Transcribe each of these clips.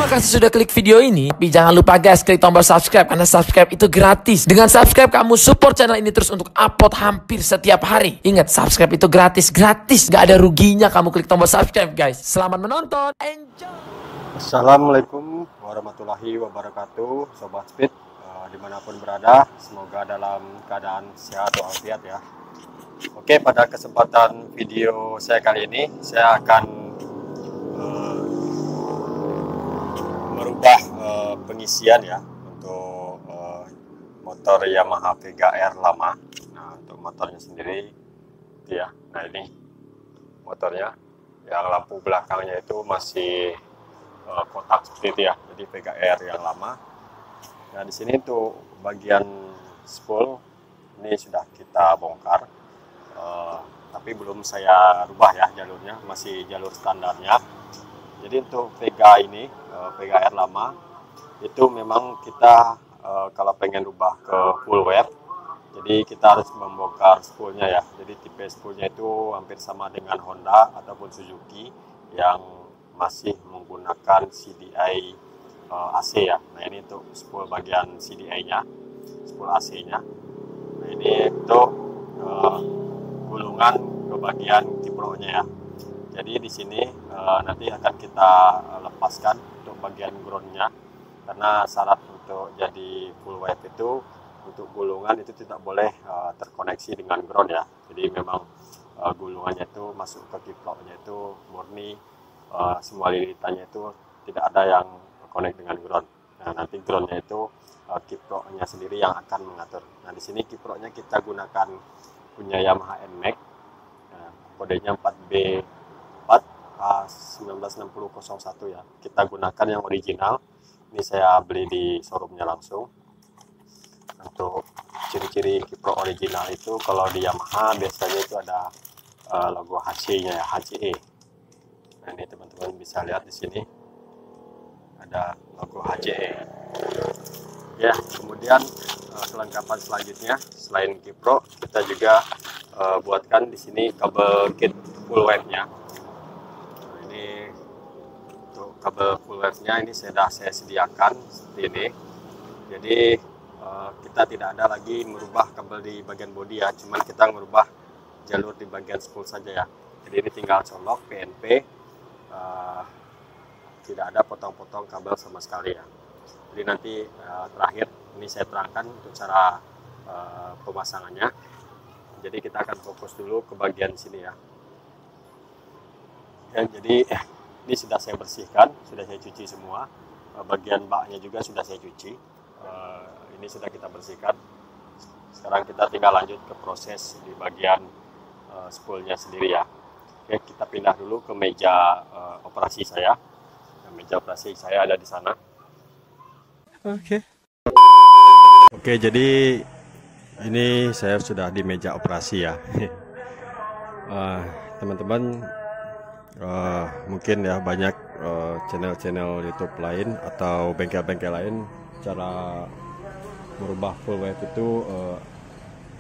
Terima kasih sudah klik video ini. Tapi jangan lupa guys, klik tombol subscribe karena subscribe itu gratis. Dengan subscribe kamu support channel ini terus untuk upload hampir setiap hari. Ingat, subscribe itu gratis, gak ada ruginya kamu klik tombol subscribe guys. Selamat menonton, enjoy. Assalamualaikum warahmatullahi wabarakatuh, Sobat Speed dimanapun berada, semoga dalam keadaan sehat walafiat ya. Oke, pada kesempatan video saya kali ini saya akan merubah pengisian ya untuk motor Yamaha Vega R lama. Nah, untuk motornya sendiri itu ya. Nah, ini motornya yang lampu belakangnya itu masih kotak seperti itu ya, jadi Vega R yang lama. Nah, di sini tuh bagian spool ini sudah kita bongkar, tapi belum saya rubah ya jalurnya, masih jalur standarnya. Jadi untuk Vega ini, Vega R lama itu memang kita kalau pengen rubah ke full wave, jadi kita harus membongkar spoolnya ya. Jadi tipe spoolnya itu hampir sama dengan Honda ataupun Suzuki yang masih menggunakan CDI AC ya. Nah, ini untuk spool bagian CDI-nya, spool AC-nya. Nah, ini untuk gulungan ke bagian kiproknya ya. Jadi di sini nanti akan kita lepaskan untuk bagian groundnya, karena syarat untuk jadi full wave itu untuk gulungan itu tidak boleh terkoneksi dengan ground ya. Jadi memang gulungannya itu masuk ke kiproknya itu murni, semua lilitannya itu tidak ada yang connect dengan ground. Nah, nanti groundnya itu kiproknya sendiri yang akan mengatur. Nah, di sini kiproknya kita gunakan punya Yamaha NMAX, nah, kodenya 4B4 A196001 ya. Kita gunakan yang original. Ini saya beli di showroomnya langsung. Untuk ciri-ciri kiprok original itu kalau di Yamaha biasanya itu ada logo HC-nya ya, HCE. Nah, ini teman-teman bisa lihat di sini ada logo HCE ya. Kemudian kelengkapan selanjutnya selain kiprok, kita juga buatkan di sini kabel kit full wave-nya. Nah, ini untuk kabel full wave-nya ini saya sediakan seperti ini. Jadi kita tidak ada lagi merubah kabel di bagian bodi ya, cuman kita merubah jalur di bagian spool saja ya. Jadi ini tinggal colok PNP, tidak ada potong-potong kabel sama sekali ya. Jadi nanti terakhir ini saya terangkan untuk cara pemasangannya. Jadi kita akan fokus dulu ke bagian sini ya. Jadi ini sudah saya bersihkan, sudah saya cuci semua. Bagian baknya juga sudah saya cuci. Ini sudah kita bersihkan. Sekarang kita tinggal lanjut ke proses di bagian spoolnya sendiri ya. Oke, kita pindah dulu ke meja operasi saya. Meja operasi saya ada di sana. Oke, jadi ini saya sudah di meja operasi ya. Teman-teman, mungkin ya banyak channel-channel YouTube lain atau bengkel-bengkel lain cara merubah full wave itu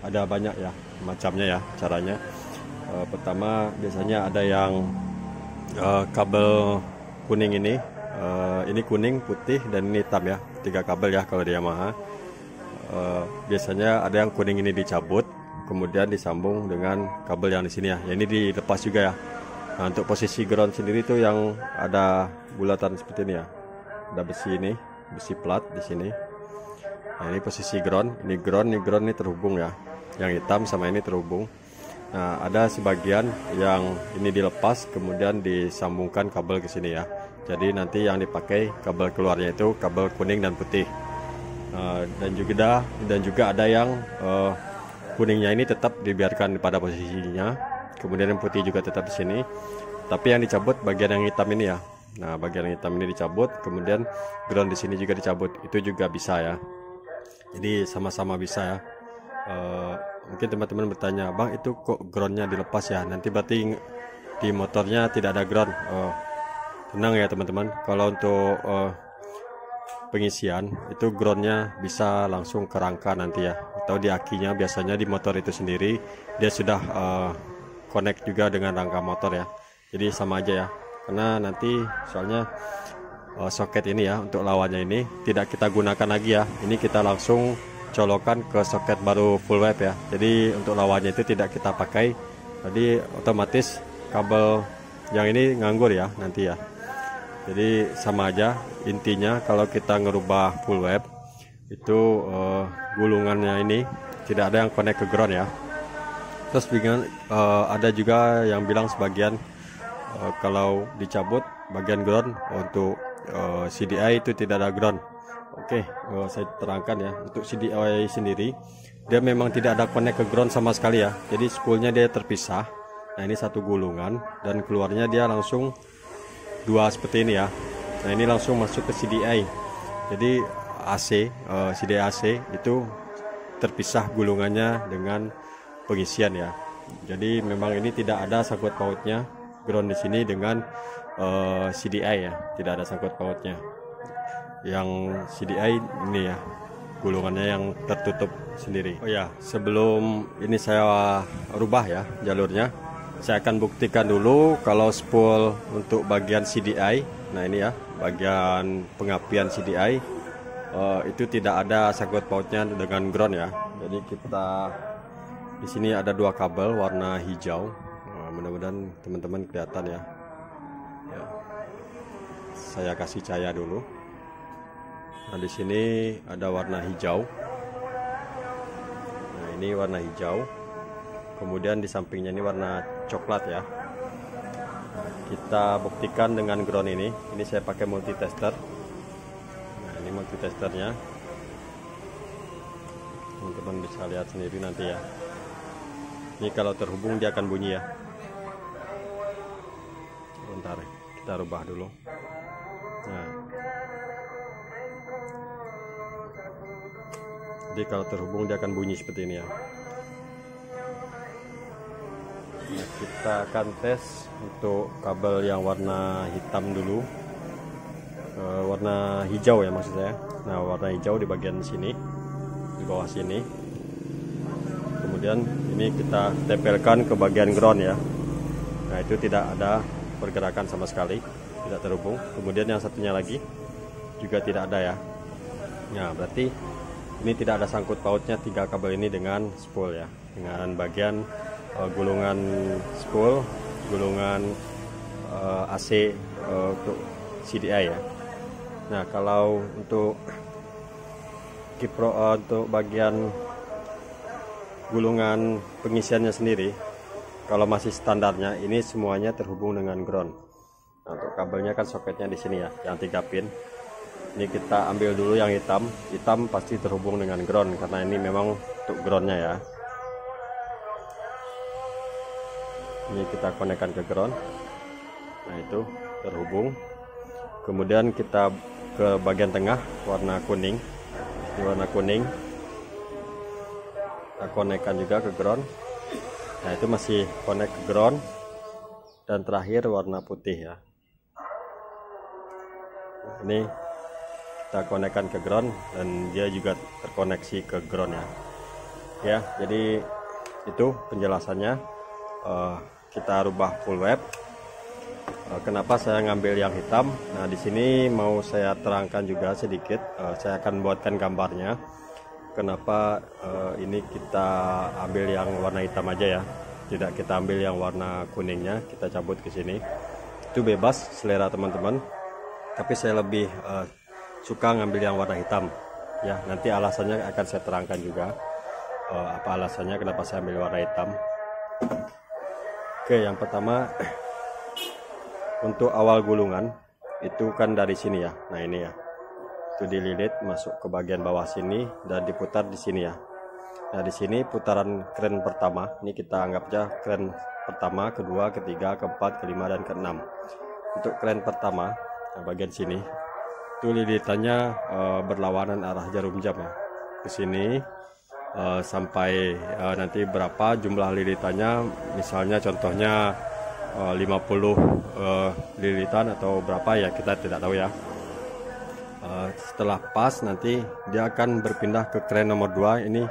ada banyak ya macamnya ya caranya. Pertama biasanya ada yang kabel kuning ini kuning, putih, dan ini hitam ya, 3 kabel ya kalau di Yamaha. Biasanya ada yang kuning ini dicabut, kemudian disambung dengan kabel yang di sini ya. Ini dilepas juga ya. Nah, untuk posisi ground sendiri itu yang ada bulatan seperti ini ya. Ada besi ini, besi plat di sini. Nah, ini posisi ground, ini ground ini terhubung ya. Yang hitam sama ini terhubung. Nah, ada sebagian yang ini dilepas kemudian disambungkan kabel ke sini ya. Jadi nanti yang dipakai kabel keluarnya itu kabel kuning dan putih. Dan juga ada yang kuningnya ini tetap dibiarkan pada posisinya. Kemudian yang putih juga tetap di sini. Tapi yang dicabut bagian yang hitam ini ya. Nah, bagian yang hitam ini dicabut, kemudian ground di sini juga dicabut. Itu juga bisa ya. Jadi sama-sama bisa ya. Mungkin teman-teman bertanya, "Bang, itu kok groundnya dilepas ya? Nanti berarti di motornya tidak ada ground." Tenang ya teman-teman, kalau untuk pengisian itu groundnya bisa langsung ke rangka nanti ya, atau di akinya. Biasanya di motor itu sendiri dia sudah connect juga dengan rangka motor ya. Jadi sama aja ya, karena nanti soalnya soket ini ya, untuk lawannya ini tidak kita gunakan lagi ya. Ini kita langsung colokan ke soket baru full web ya. Jadi untuk lawannya itu tidak kita pakai. Jadi otomatis kabel yang ini nganggur ya nanti ya. Jadi sama aja intinya, kalau kita ngerubah full web itu gulungannya ini tidak ada yang connect ke ground ya. Terus ada juga yang bilang sebagian kalau dicabut bagian ground untuk CDI itu tidak ada ground. Oke, saya terangkan ya. Untuk CDI sendiri dia memang tidak ada connect ke ground sama sekali ya. Jadi spoolnya dia terpisah. Nah ini satu gulungan dan keluarnya dia langsung dua seperti ini ya. Nah ini langsung masuk ke CDI. Jadi AC, CDI AC itu terpisah gulungannya dengan pengisian ya. Jadi memang ini tidak ada sangkut pautnya ground di sini dengan CDI ya. Tidak ada sangkut pautnya. Yang CDI ini ya, gulungannya yang tertutup sendiri. Oh ya, sebelum ini saya rubah ya jalurnya, saya akan buktikan dulu kalau spool untuk bagian CDI. Nah ini ya, bagian pengapian CDI itu tidak ada sangkut pautnya dengan ground ya. Jadi kita di sini ada dua kabel warna hijau. Mudah-mudahan teman-teman kelihatan ya. Saya kasih cahaya dulu. Nah di sini ada warna hijau. Nah ini warna hijau. Kemudian di sampingnya ini warna coklat ya. Kita buktikan dengan ground ini. Ini saya pakai multitester. Nah ini multitesternya. Teman-teman bisa lihat sendiri nanti ya. Ini kalau terhubung dia akan bunyi ya. Bentar, kita rubah dulu. Nah, jadi kalau terhubung dia akan bunyi seperti ini ya. Nah, kita akan tes untuk kabel yang warna hitam dulu, warna hijau ya maksud saya. Nah warna hijau di bagian sini, di bawah sini. Kemudian ini kita tempelkan ke bagian ground ya. Nah itu tidak ada pergerakan sama sekali, tidak terhubung. Kemudian yang satunya lagi juga tidak ada ya. Nah berarti ini tidak ada sangkut pautnya tiga kabel ini dengan spool ya, dengan bagian gulungan spool, gulungan AC untuk CDI ya. Nah kalau untuk untuk bagian gulungan pengisiannya sendiri, kalau masih standarnya ini semuanya terhubung dengan ground. Nah, untuk kabelnya kan soketnya di sini ya, yang 3 pin. Ini kita ambil dulu yang hitam. Hitam pasti terhubung dengan ground karena ini memang untuk groundnya ya. Ini kita konekkan ke ground. Nah itu terhubung. Kemudian kita ke bagian tengah warna kuning. Ini warna kuning. Kita konekkan juga ke ground. Nah itu masih connect ke ground. Dan terakhir warna putih ya. Ini kita konekkan ke ground dan dia juga terkoneksi ke ground ya. Ya jadi itu penjelasannya. Kita rubah full web. Kenapa saya ngambil yang hitam? Nah di sini mau saya terangkan juga sedikit. Saya akan buatkan gambarnya. Kenapa ini kita ambil yang warna hitam aja ya, tidak kita ambil yang warna kuningnya, kita cabut ke sini. Itu bebas selera teman-teman. Tapi saya lebih suka ngambil yang warna hitam. Ya nanti alasannya akan saya terangkan juga. Apa alasannya kenapa saya ambil warna hitam? Oke, yang pertama untuk awal gulungan itu kan dari sini ya. Nah ini ya, itu dililit masuk ke bagian bawah sini dan diputar di sini ya. Nah di sini putaran kren pertama, ini kita anggap aja kren pertama, kedua, ketiga, keempat, kelima, dan keenam. Untuk kren pertama, nah bagian sini itu lilitannya berlawanan arah jarum jam ya. Ke sini sampai nanti berapa jumlah lilitannya, misalnya contohnya 50 lilitan atau berapa ya, kita tidak tahu ya. Setelah pas nanti dia akan berpindah ke kren nomor 2. Ini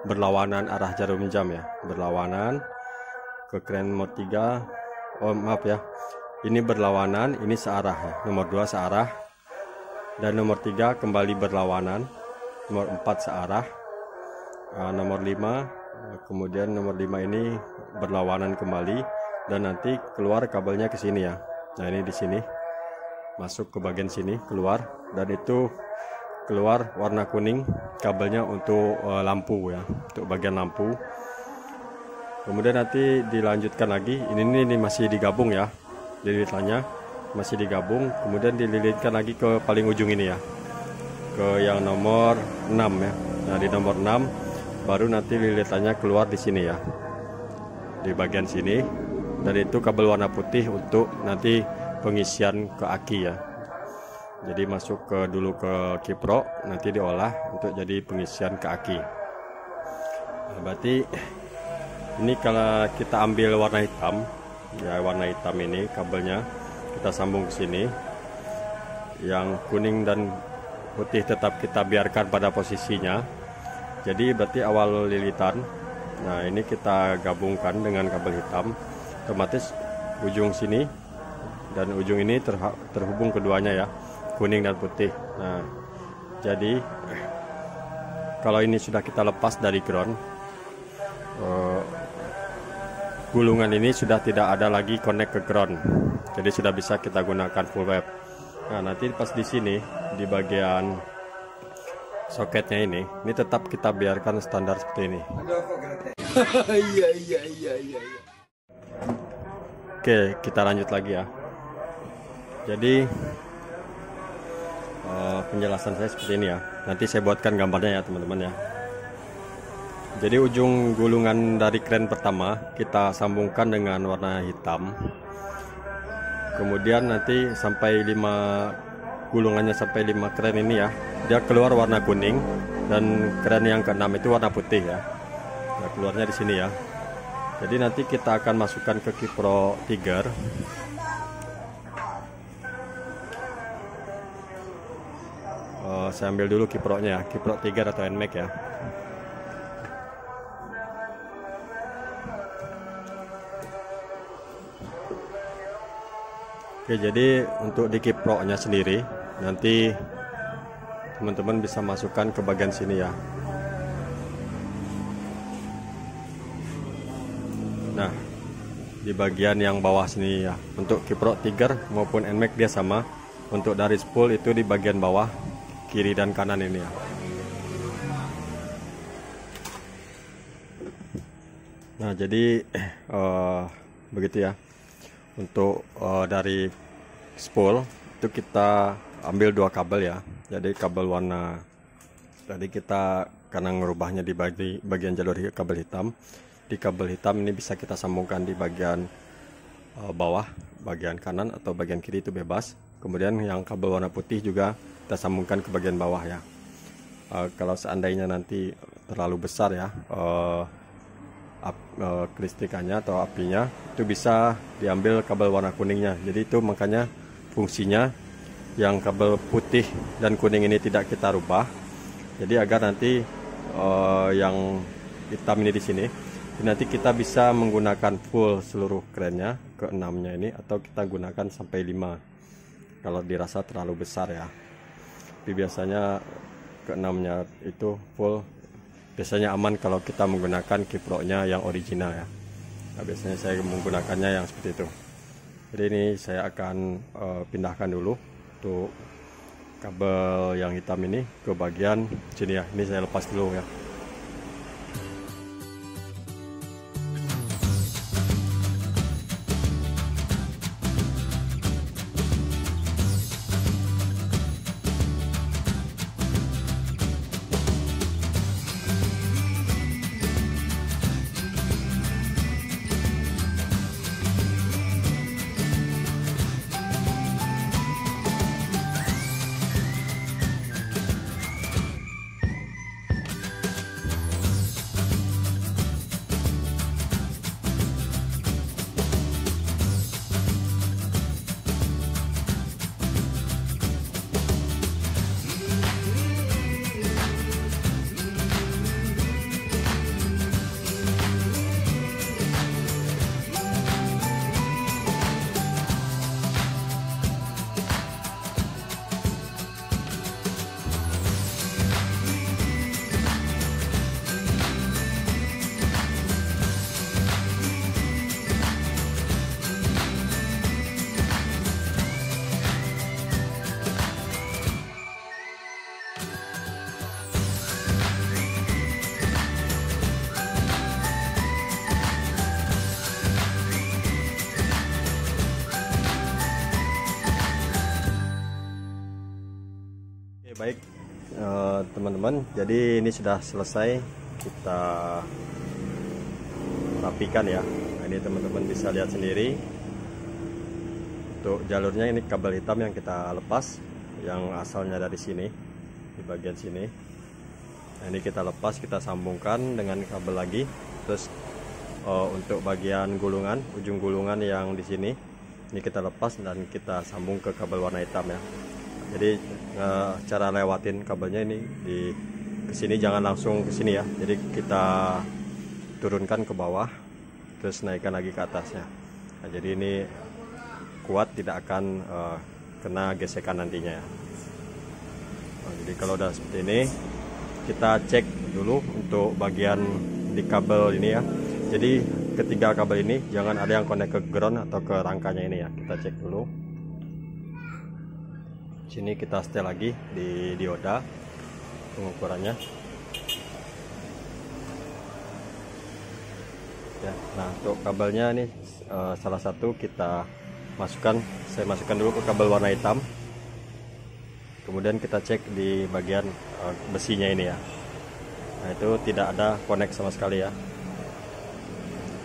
berlawanan arah jarum jam ya, berlawanan ke kren nomor 3. Oh maaf ya, ini berlawanan, ini searah ya, nomor 2 searah. dan nomor 3 kembali berlawanan, nomor 4 searah, nomor 5 kemudian nomor 5 ini berlawanan kembali, dan nanti keluar kabelnya ke sini ya. Nah ini di sini masuk ke bagian sini keluar, dan itu keluar warna kuning kabelnya untuk lampu ya, untuk bagian lampu. Kemudian nanti dilanjutkan lagi, ini masih digabung ya, lilitannya masih digabung, kemudian dililitkan lagi ke paling ujung ini ya, ke yang nomor 6 ya. Nah di nomor 6 baru nanti lilitannya keluar di sini ya, di bagian sini, dan itu kabel warna putih untuk nanti pengisian ke aki ya. Jadi masuk dulu ke kiprok, nanti diolah untuk jadi pengisian ke aki. Nah, berarti ini kalau kita ambil warna hitam ya, warna hitam ini kabelnya kita sambung ke sini, yang kuning dan putih tetap kita biarkan pada posisinya. Jadi berarti awal lilitan, nah ini kita gabungkan dengan kabel hitam, otomatis ujung sini dan ujung ini terhubung keduanya ya, kuning dan putih. Nah jadi kalau ini sudah kita lepas dari ground, gulungan ini sudah tidak ada lagi connect ke ground, jadi sudah bisa kita gunakan full wave. Nah nanti pas di sini di bagian soketnya ini tetap kita biarkan standar seperti ini. Oke, kita lanjut lagi ya. Jadi penjelasan saya seperti ini ya, nanti saya buatkan gambarnya ya teman-teman ya. Jadi ujung gulungan dari kren pertama kita sambungkan dengan warna hitam, kemudian nanti sampai 5 gulungannya, sampai 5 kren ini ya, dia keluar warna kuning, dan kren yang ke-6 itu warna putih ya. Nah keluarnya di sini ya. Jadi nanti kita akan masukkan ke kiprok tiger. Saya ambil dulu kiproknya ya, kiprok tiger atau NMAX ya. Oke, jadi untuk di kiproknya sendiri nanti teman-teman bisa masukkan ke bagian sini ya. Nah di bagian yang bawah sini ya, untuk kiprok tiger maupun NMAX dia sama. Untuk dari spool itu di bagian bawah kiri dan kanan ini ya. Nah jadi begitu ya. Untuk dari spool itu kita ambil 2 kabel ya. Jadi kabel warna, tadi kita karena ngerubahnya di bagian jalur kabel hitam. Di kabel hitam ini bisa kita sambungkan di bagian bawah, bagian kanan atau bagian kiri itu bebas. Kemudian yang kabel warna putih juga kita sambungkan ke bagian bawah ya. Kalau seandainya nanti terlalu besar ya kelistrikannya atau apinya, itu bisa diambil kabel warna kuningnya. Jadi itu makanya fungsinya yang kabel putih dan kuning ini tidak kita rubah. Jadi agar nanti yang hitam ini di sini, nanti kita bisa menggunakan full seluruh kerennya ke 6-nya ini, atau kita gunakan sampai 5 kalau dirasa terlalu besar ya. Tapi biasanya ke 6-nya itu full. Biasanya aman kalau kita menggunakan kiproknya yang original ya. Nah, biasanya saya menggunakannya yang seperti itu. Jadi ini saya akan pindahkan dulu untuk kabel yang hitam ini ke bagian sini ya. Ini saya lepas dulu ya. Oke, baik teman-teman, jadi ini sudah selesai kita rapikan ya. Nah, ini teman-teman bisa lihat sendiri. Untuk jalurnya ini kabel hitam yang kita lepas, yang asalnya dari sini, di bagian sini. Nah, ini kita lepas, kita sambungkan dengan kabel lagi. Terus untuk bagian gulungan, ujung gulungan yang di sini, ini kita lepas dan kita sambung ke kabel warna hitam ya. Jadi cara lewatin kabelnya ini di kesini, jangan langsung ke sini ya. Jadi kita turunkan ke bawah, terus naikkan lagi ke atasnya. Nah, jadi ini kuat, tidak akan kena gesekan nantinya ya. Nah, jadi kalau udah seperti ini, kita cek dulu untuk bagian di kabel ini ya. Jadi ketiga kabel ini jangan ada yang connect ke ground atau ke rangkanya ini ya. Kita cek dulu. Sini kita setel lagi di dioda pengukurannya. Ya, nah untuk kabelnya ini salah satu kita masukkan, saya masukkan dulu ke kabel warna hitam. Kemudian kita cek di bagian besinya ini ya. Nah itu tidak ada connect sama sekali ya.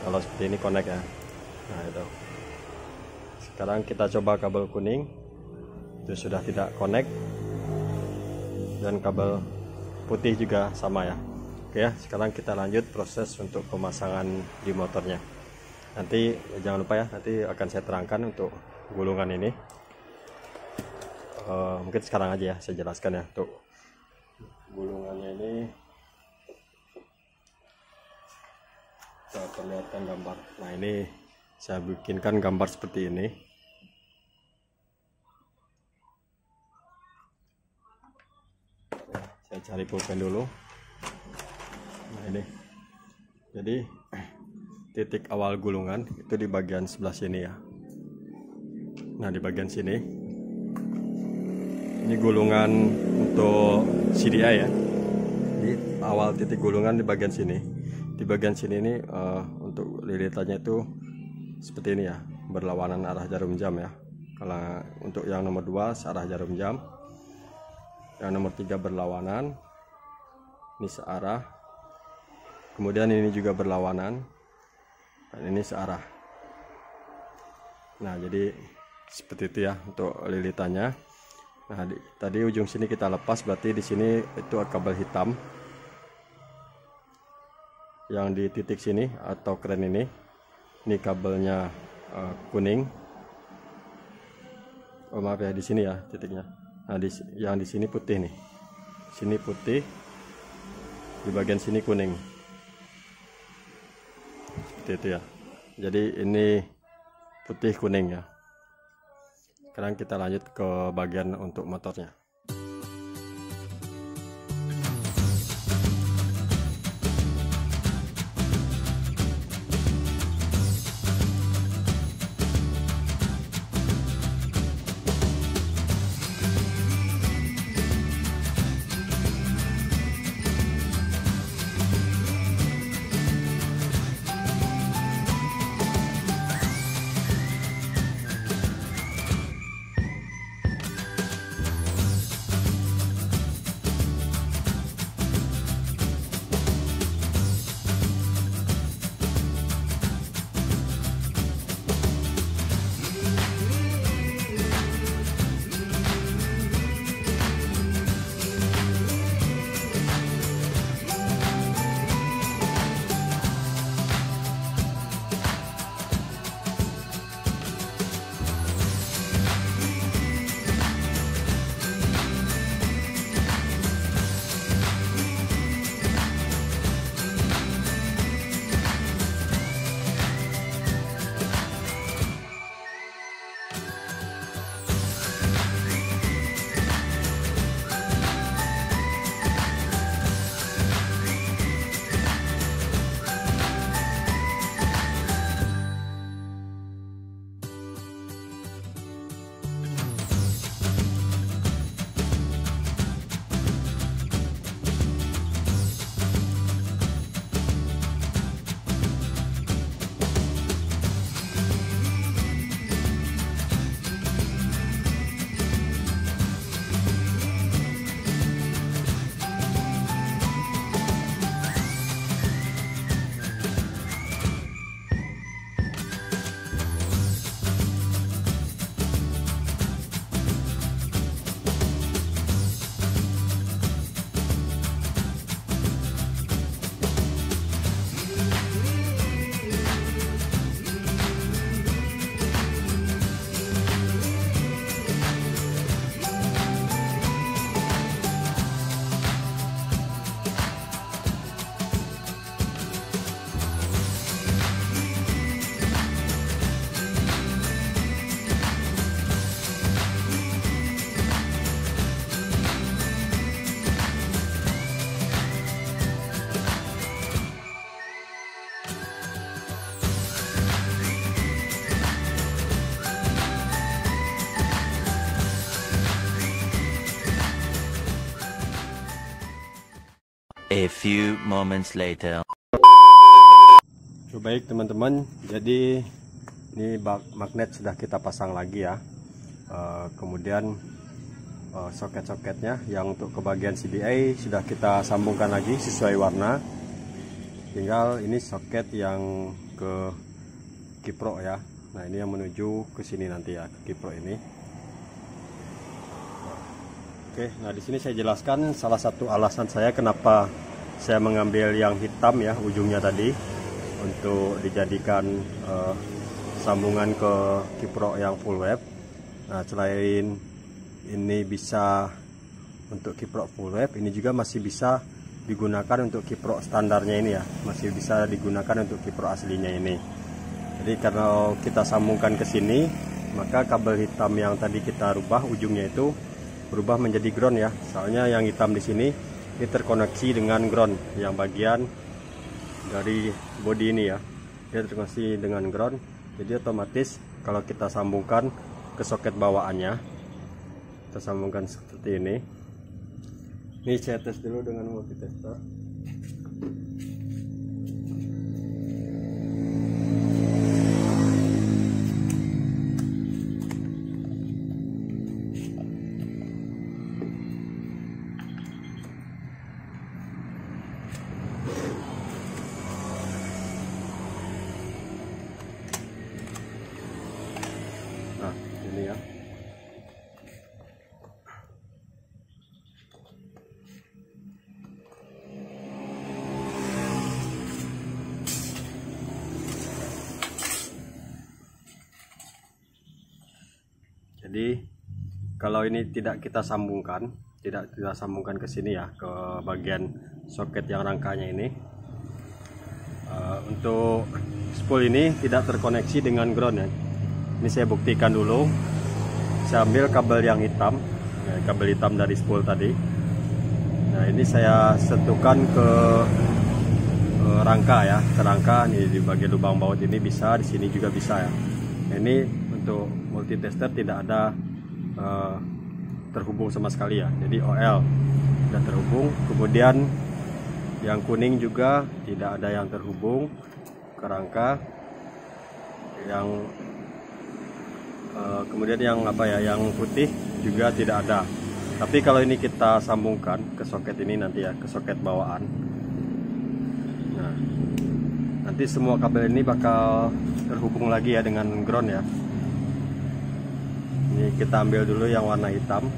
Kalau seperti ini connect ya. Nah itu. Sekarang kita coba kabel kuning, itu sudah tidak connect, dan kabel putih juga sama ya. Oke ya, sekarang kita lanjut proses untuk pemasangan di motornya. Nanti jangan lupa ya, nanti akan saya terangkan untuk gulungan ini. Mungkin sekarang aja ya saya jelaskan ya. Untuk gulungannya ini kita perlihatkan gambar. Nah ini saya bikinkan gambar seperti ini. Saya cari pulpen dulu. Nah ini, jadi titik awal gulungan itu di bagian sebelah sini ya. Nah di bagian sini, ini gulungan untuk CDI ya. Di awal titik gulungan di bagian sini. Di bagian sini ini untuk lilitannya itu seperti ini ya, berlawanan arah jarum jam ya. Kalau untuk yang nomor 2 searah jarum jam, yang nomor 3 berlawanan, ini searah, kemudian ini juga berlawanan, dan ini searah. Nah jadi seperti itu ya untuk lilitannya. Nah tadi ujung sini kita lepas, berarti di sini itu kabel hitam. Yang di titik sini atau kren ini kabelnya kuning. Oh maaf ya, di sini ya titiknya. Nah yang di sini putih nih, sini putih, di bagian sini kuning, seperti itu ya. Jadi ini putih kuning ya. Sekarang kita lanjut ke bagian untuk motornya. A few moments later. Baik teman-teman, jadi ini magnet sudah kita pasang lagi ya. Kemudian soket-soketnya yang untuk ke bagian CDA sudah kita sambungkan lagi sesuai warna. Tinggal ini soket yang ke kiprok ya. Nah ini yang menuju ke sini nanti ya, ke kiprok ini. Oke, nah di sini saya jelaskan salah satu alasan saya kenapa saya mengambil yang hitam ya ujungnya tadi untuk dijadikan sambungan ke kiprok yang full web. Nah selain ini bisa untuk kiprok full web, ini juga masih bisa digunakan untuk kiprok standarnya ini ya, masih bisa digunakan untuk kiprok aslinya ini. Jadi kalau kita sambungkan ke sini, maka kabel hitam yang tadi kita rubah ujungnya itu berubah menjadi ground ya. Soalnya yang hitam di sini ini terkoneksi dengan ground yang bagian dari body ini ya. Dia terkoneksi dengan ground. Jadi otomatis kalau kita sambungkan ke soket bawaannya, kita sambungkan seperti ini. Ini saya tes dulu dengan multitester. Nah, ini ya. Jadi kalau ini tidak kita sambungkan ke sini ya, ke bagian soket yang rangkanya ini, untuk spool ini tidak terkoneksi dengan ground ya. Ini saya buktikan dulu. Saya ambil kabel yang hitam, kabel hitam dari spool tadi. Nah ini saya sentuhkan ke rangka ya, ke rangka nih di bagian lubang baut ini bisa, di sini juga bisa ya. Nah, ini untuk multitester tidak ada terhubung sama sekali ya. Jadi OL tidak terhubung. Kemudian yang kuning juga tidak ada yang terhubung ke rangka. Yang kemudian yang apa ya, yang putih juga tidak ada. Tapi kalau ini kita sambungkan ke soket ini nanti ya, ke soket bawaan. Nah, nanti semua kabel ini bakal terhubung lagi ya dengan ground ya. Ini kita ambil dulu yang warna hitam.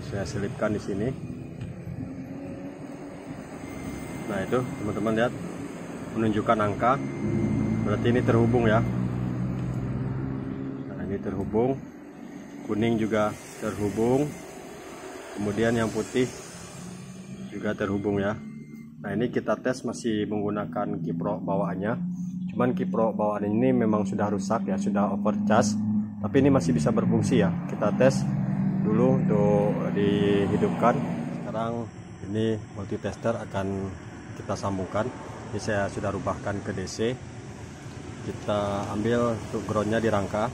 Saya selipkan di sini. Nah itu teman-teman lihat, menunjukkan angka. Berarti ini terhubung ya. Nah ini terhubung. Kuning juga terhubung. Kemudian yang putih juga terhubung ya. Nah ini kita tes masih menggunakan kiprok bawaannya. Cuman kiprok bawaan ini memang sudah rusak ya, sudah overcharge. Tapi ini masih bisa berfungsi ya. Kita tes dulu untuk dihidupkan. Sekarang ini multitester akan kita sambungkan. Ini saya sudah rubahkan ke DC. Kita ambil untuk groundnya di rangka.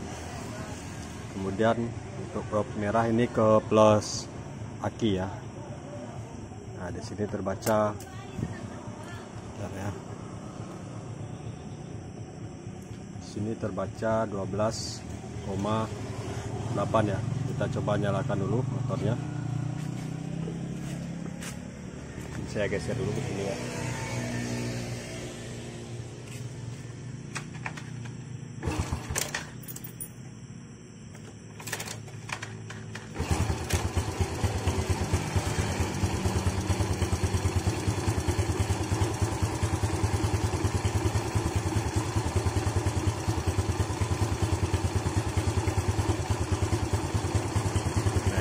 Kemudian untuk prob merah ini ke plus aki ya. Nah di sini terbaca ya. Di sini terbaca 12,8 ya. Kita coba nyalakan dulu motornya. Saya geser dulu ke sini ya.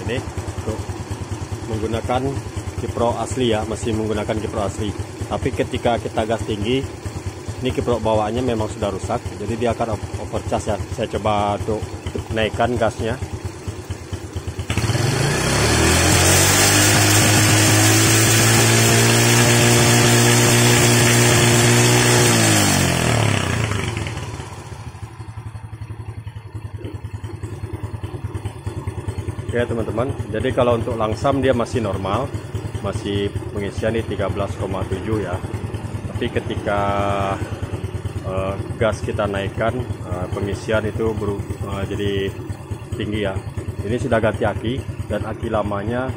Ini untuk menggunakan kiprok asli ya, masih menggunakan kiprok asli. Tapi ketika kita gas tinggi, ini kiprok bawaannya memang sudah rusak, jadi dia akan overcharge ya. Saya coba untuk naikkan gasnya. Oke teman-teman, jadi kalau untuk langsam dia masih normal, masih pengisian di 13,7 ya. Tapi ketika gas kita naikkan, pengisian itu jadi tinggi ya. Ini sudah ganti aki, dan aki lamanya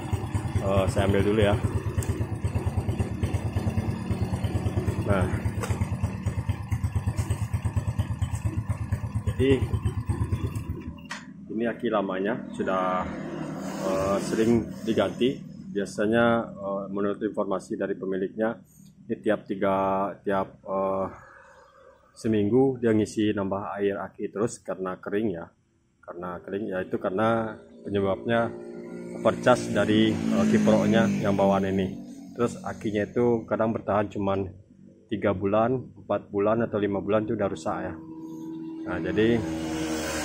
saya ambil dulu ya. Nah, jadi ini aki lamanya sudah sering diganti. Biasanya menurut informasi dari pemiliknya, ini tiap seminggu dia ngisi nambah air aki terus karena kering ya. Karena kering ya, itu karena penyebabnya overcharge dari kiproknya yang bawaan ini. Terus akinya itu kadang bertahan cuman 3 bulan, 4 bulan atau 5 bulan itu udah rusak ya. Nah, jadi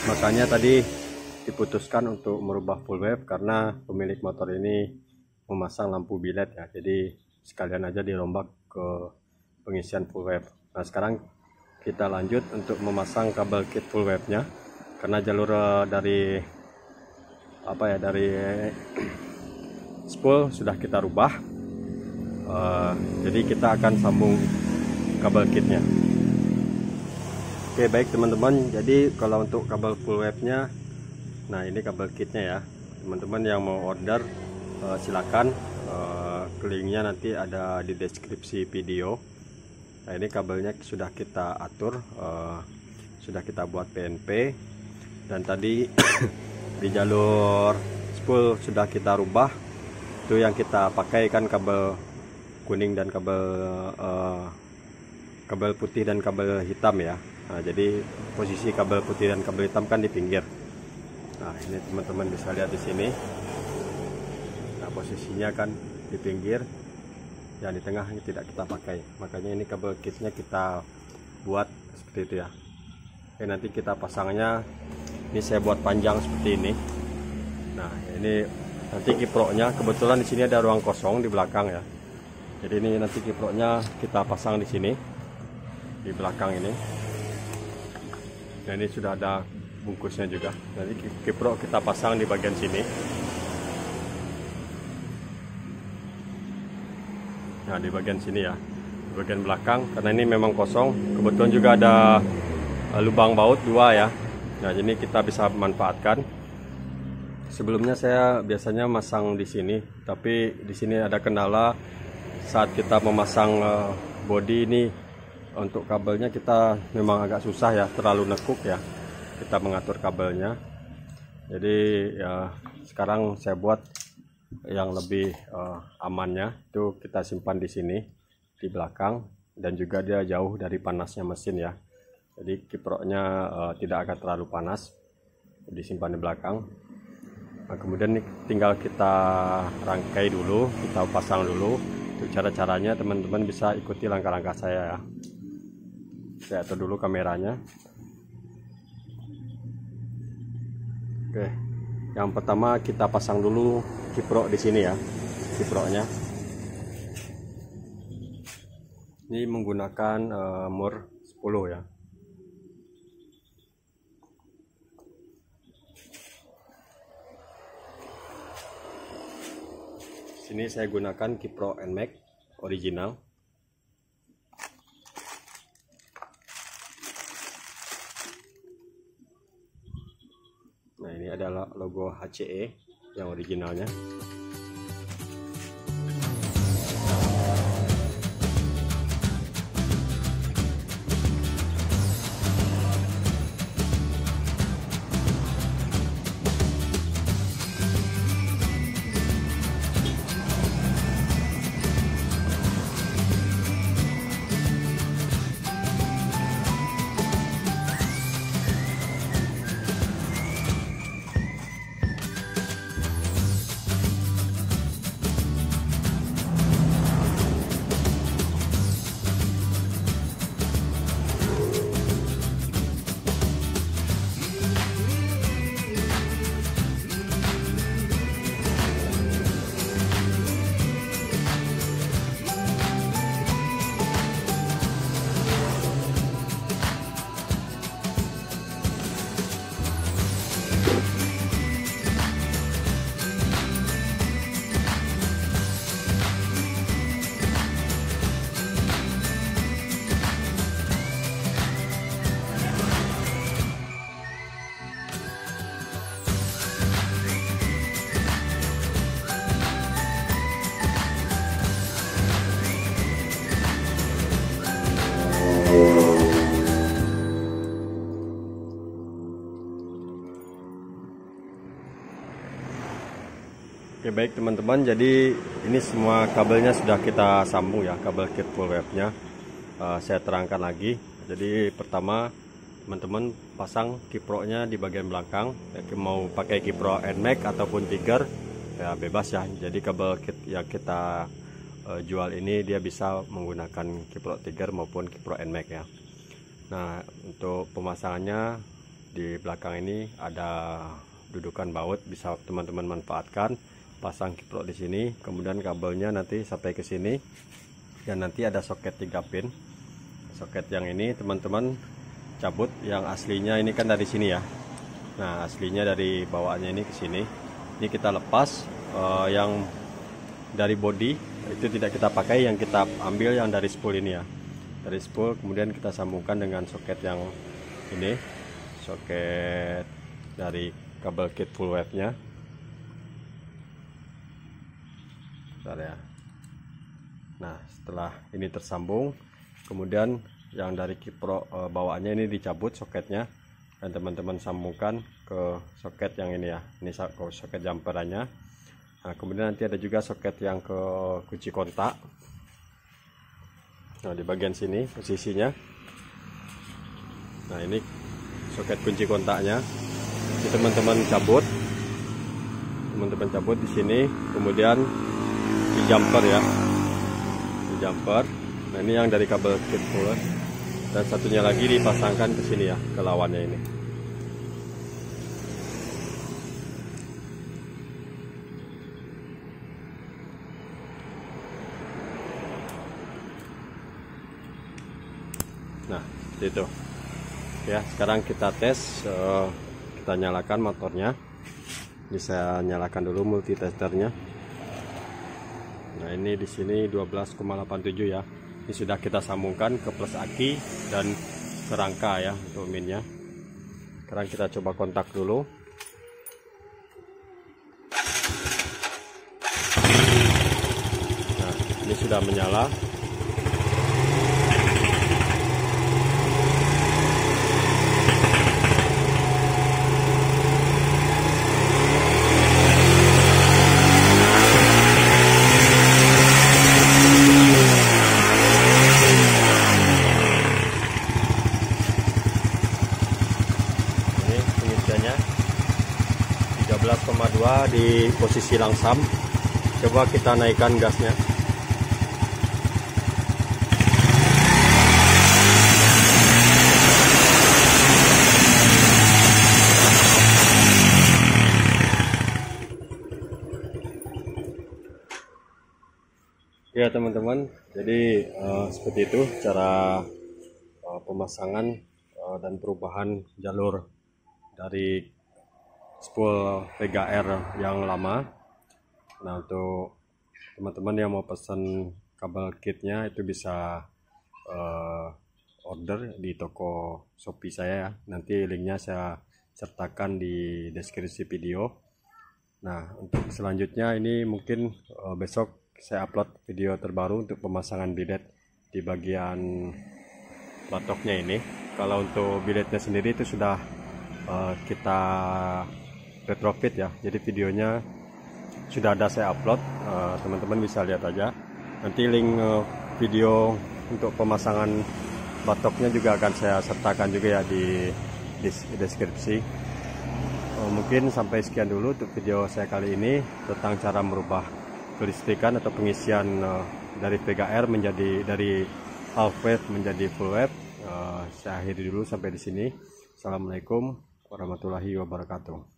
makanya tadi diputuskan untuk merubah full wave karena pemilik motor ini memasang lampu bilet ya. Jadi sekalian aja dirombak ke pengisian full wave. Nah, sekarang kita lanjut untuk memasang kabel kit full wave-nya karena jalur dari spool sudah kita rubah. Jadi kita akan sambung kabel kitnya. Oke, baik teman-teman, jadi kalau untuk kabel full wave-nya, nah ini kabel kitnya ya. Teman-teman yang mau order silakan, linknya nanti ada di deskripsi video. Nah, ini kabelnya sudah kita atur, sudah kita buat PNP, dan tadi di jalur spool sudah kita rubah. Itu yang kita pakai kan kabel kuning dan kabel putih dan kabel hitam ya. Nah, jadi posisi kabel putih dan kabel hitam kan di pinggir. Nah, ini teman-teman bisa lihat di sini. Nah, posisinya kan di pinggir, yang di tengah ini tidak kita pakai. Makanya ini kabel kitnya kita buat seperti itu ya. Oke, nanti kita pasangnya, ini saya buat panjang seperti ini. Nah, ini nanti kiproknya, kebetulan di sini ada ruang kosong di belakang ya. Jadi ini nanti kiproknya kita pasang di sini, di belakang ini. Nah, ini sudah ada bungkusnya juga. Jadi kiprok kita pasang di bagian sini. Nah, di bagian sini ya, di bagian belakang, karena ini memang kosong. Kebetulan juga ada lubang baut 2 ya. Nah, ini kita bisa manfaatkan. Sebelumnya saya biasanya masang di sini, tapi di sini ada kendala saat kita memasang bodi ini. Untuk kabelnya kita memang agak susah ya, terlalu nekuk ya kita mengatur kabelnya. Jadi ya sekarang saya buat yang lebih amannya, itu kita simpan di sini di belakang, dan juga dia jauh dari panasnya mesin ya. Jadi kiproknya tidak akan terlalu panas, disimpan di belakang. Nah, kemudian tinggal kita rangkai dulu, kita pasang dulu. Itu cara-caranya, teman-teman bisa ikuti langkah-langkah saya ya. Saya atur dulu kameranya. Oke, yang pertama kita pasang dulu kiprok di sini ya, kiproknya. Ini menggunakan mur 10 ya. Sini saya gunakan kiprok NMAX original. Nah, ini adalah logo HCE yang originalnya. Oke, baik teman-teman, jadi ini semua kabelnya sudah kita sambung ya, kabel kit full wave-nya. Saya terangkan lagi. Jadi pertama teman-teman pasang kiproknya di bagian belakang, mau pakai kiprok NMAX ataupun Tiger ya bebas ya. Jadi kabel kit yang kita jual ini dia bisa menggunakan kiprok Tiger maupun kiprok NMAX ya. Nah, untuk pemasangannya di belakang ini ada dudukan baut, bisa teman-teman manfaatkan. Pasang kiprok di sini, kemudian kabelnya nanti sampai ke sini, dan nanti ada soket 3 pin. Soket yang ini teman-teman cabut, yang aslinya ini kan dari sini ya. Nah, aslinya dari bawaannya ini ke sini. Ini kita lepas, yang dari body itu tidak kita pakai, yang kita ambil yang dari spool ini ya. Dari spool kemudian kita sambungkan dengan soket yang ini, soket dari kabel kit full wave-nya. Ya. Nah, setelah ini tersambung, kemudian yang dari kiprok bawaannya ini dicabut soketnya, dan teman-teman sambungkan ke soket yang ini ya. Ini soket jumperannya. Nah, kemudian nanti ada juga soket yang ke kunci kontak. Nah, di bagian sini posisinya. Nah, ini soket kunci kontaknya. Ini teman-teman cabut. Teman-teman cabut di sini, kemudian di jumper ya, di jumper. Nah, ini yang dari kabel kit full, dan satunya lagi dipasangkan ke sini ya, ke lawannya ini. Nah, itu ya. Sekarang kita tes, kita nyalakan motornya. Ini saya nyalakan dulu multitesternya. Nah, ini di sini 12,87 ya. Ini sudah kita sambungkan ke plus aki dan ke rangka ya untuk minnya. Sekarang kita coba kontak dulu. Nah, ini sudah menyala. Pengisiannya 13,2 di posisi langsam. Coba kita naikkan gasnya. Ya teman-teman, jadi seperti itu cara pemasangan dan perubahan jalur dari spool VGA-R yang lama. Nah, untuk teman-teman yang mau pesan kabel kitnya itu bisa order di toko Shopee saya ya. Nanti linknya saya sertakan di deskripsi video. Nah, untuk selanjutnya ini mungkin besok saya upload video terbaru untuk pemasangan bilet di bagian batoknya ini. Kalau untuk biletnya sendiri itu sudah kita retrofit ya, jadi videonya sudah ada saya upload, teman-teman bisa lihat aja. Nanti link video untuk pemasangan batoknya juga akan saya sertakan juga ya di deskripsi. Mungkin sampai sekian dulu untuk video saya kali ini tentang cara merubah kelistrikan atau pengisian dari VGA-R menjadi dari half wave menjadi full wave. Saya akhiri dulu sampai di sini. Assalamualaikum warahmatullahi wabarakatuh.